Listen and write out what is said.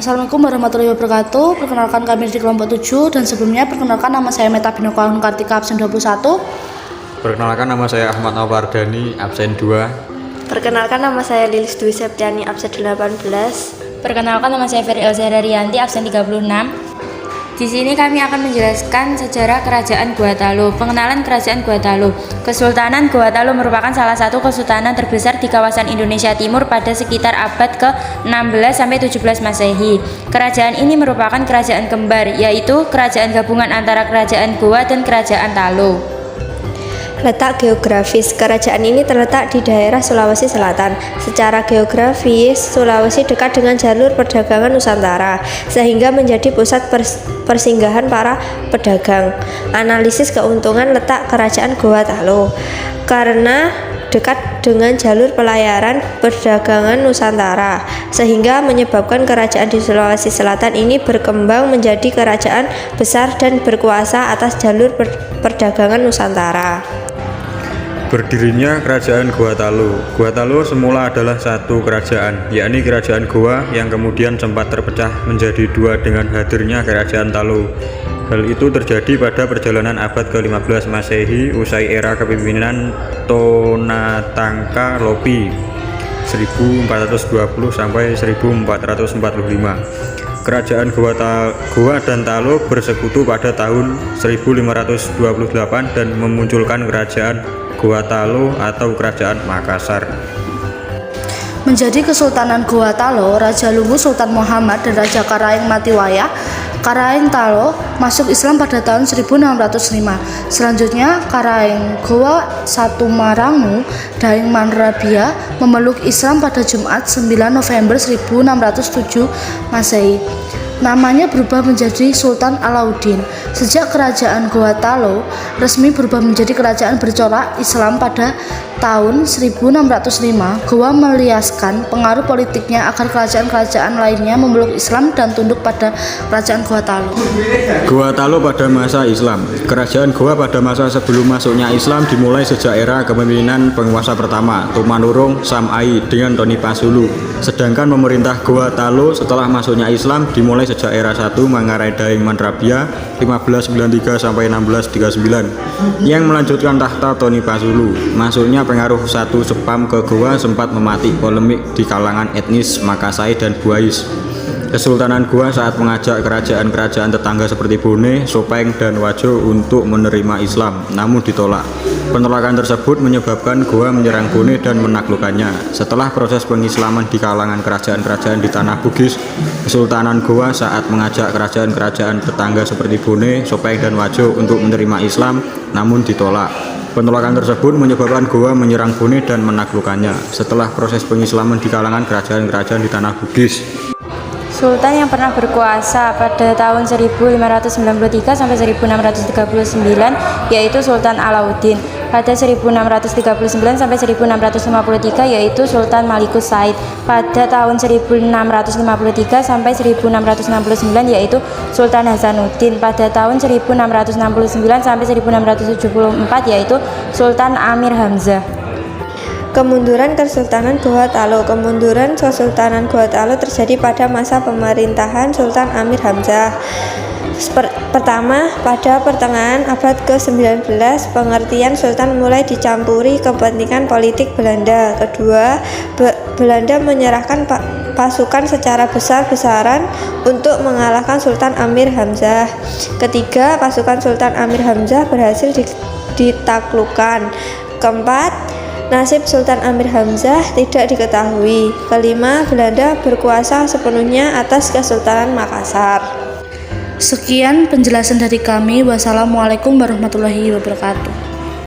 Assalamualaikum warahmatullahi wabarakatuh. Perkenalkan kami di kelompok 7 dan sebelumnya perkenalkan nama saya Meta Binokulan Kartika absen 21. Perkenalkan nama saya Ahmad Nawardani absen 2. Perkenalkan nama saya Lilis Dwi Septiani absen 18. Perkenalkan nama saya Ferry Elzahra Rianti absen 36. Di sini kami akan menjelaskan sejarah Kerajaan Gua Talo. Pengenalan Kerajaan Gua Talo. Kesultanan Gua Talo merupakan salah satu kesultanan terbesar di kawasan Indonesia Timur pada sekitar abad ke-16 sampai 17 Masehi. Kerajaan ini merupakan kerajaan kembar, yaitu kerajaan gabungan antara Kerajaan Goa dan Kerajaan Talo. Letak geografis, kerajaan ini terletak di daerah Sulawesi Selatan. Secara geografis, Sulawesi dekat dengan jalur perdagangan Nusantara, sehingga menjadi pusat persinggahan para pedagang. Analisis keuntungan letak kerajaan Gua Talo. Karena dekat dengan jalur pelayaran perdagangan Nusantara, sehingga menyebabkan kerajaan di Sulawesi Selatan ini berkembang menjadi kerajaan besar dan berkuasa atas jalur perdagangan Nusantara. Berdirinya Kerajaan Gua Talo. Gua Talo semula adalah satu kerajaan, yakni Kerajaan Goa yang kemudian sempat terpecah menjadi dua dengan hadirnya Kerajaan Talo. Hal itu terjadi pada perjalanan abad ke-15 Masehi usai era kepemimpinan Tonatangka Lopi 1420 sampai 1445. Kerajaan Goa dan Talo bersekutu pada tahun 1528 dan memunculkan Kerajaan Gua Talo atau Kerajaan Makassar. Menjadi Kesultanan Gua Talo, Raja Lungu Sultan Muhammad dan Raja Karaeng Matiwaya Karaeng Talo masuk Islam pada tahun 1605. Selanjutnya Karaeng Goa Satumarangu Daeng Manrabia memeluk Islam pada Jumat 9 November 1607 Masehi. Namanya berubah menjadi Sultan Alauddin. Sejak Kerajaan Gua Talo resmi berubah menjadi kerajaan bercorak Islam pada tahun 1605, Goa meliaskan pengaruh politiknya agar kerajaan-kerajaan lainnya memeluk Islam dan tunduk pada Kerajaan Gua Talo. Gua Talo pada masa Islam. Kerajaan Goa pada masa sebelum masuknya Islam dimulai sejak era kepemimpinan penguasa pertama Tumanurung Sam'ai dengan Toni Pasulu. Sedangkan pemerintah Gua Talo setelah masuknya Islam dimulai sejak era 1 Manggarai Daeng Manrabia 1593 sampai 1639 yang melanjutkan tahta Toni Pasulu. Masuknya pengaruh satu Sepam ke Goa sempat mematik polemik di kalangan etnis Makassai dan Buais. Kesultanan Goa saat mengajak kerajaan-kerajaan tetangga seperti Bone, Sopeng, dan Wajo untuk menerima Islam, namun ditolak. Penolakan tersebut menyebabkan Goa menyerang Bone dan menaklukkannya. Setelah proses pengislaman di kalangan kerajaan-kerajaan di tanah Bugis, Kesultanan Goa saat mengajak kerajaan-kerajaan tetangga seperti Bone, Sopeng, dan Wajo untuk menerima Islam, namun ditolak. Penolakan tersebut menyebabkan Goa menyerang Bone dan menaklukkannya. Setelah proses pengislaman di kalangan kerajaan-kerajaan di tanah Bugis, Sultan yang pernah berkuasa pada tahun 1593 sampai 1639 yaitu Sultan Alauddin. Pada 1639 sampai 1653 yaitu Sultan Malikus Said. Pada tahun 1653 sampai 1669 yaitu Sultan Hasanuddin. Pada tahun 1669 sampai 1674 yaitu Sultan Amir Hamzah. Kemunduran Kesultanan Gua Talo. Kemunduran Kesultanan Gua Talo terjadi pada masa pemerintahan Sultan Amir Hamzah. Pertama, pada pertengahan abad ke-19, pengertian sultan mulai dicampuri kepentingan politik Belanda. Kedua, Belanda menyerahkan pasukan secara besar-besaran untuk mengalahkan Sultan Amir Hamzah. Ketiga, pasukan Sultan Amir Hamzah berhasil ditaklukkan. Keempat, nasib Sultan Amir Hamzah tidak diketahui. Kelima, Belanda berkuasa sepenuhnya atas Kesultanan Makassar. Sekian penjelasan dari kami. Wassalamualaikum warahmatullahi wabarakatuh.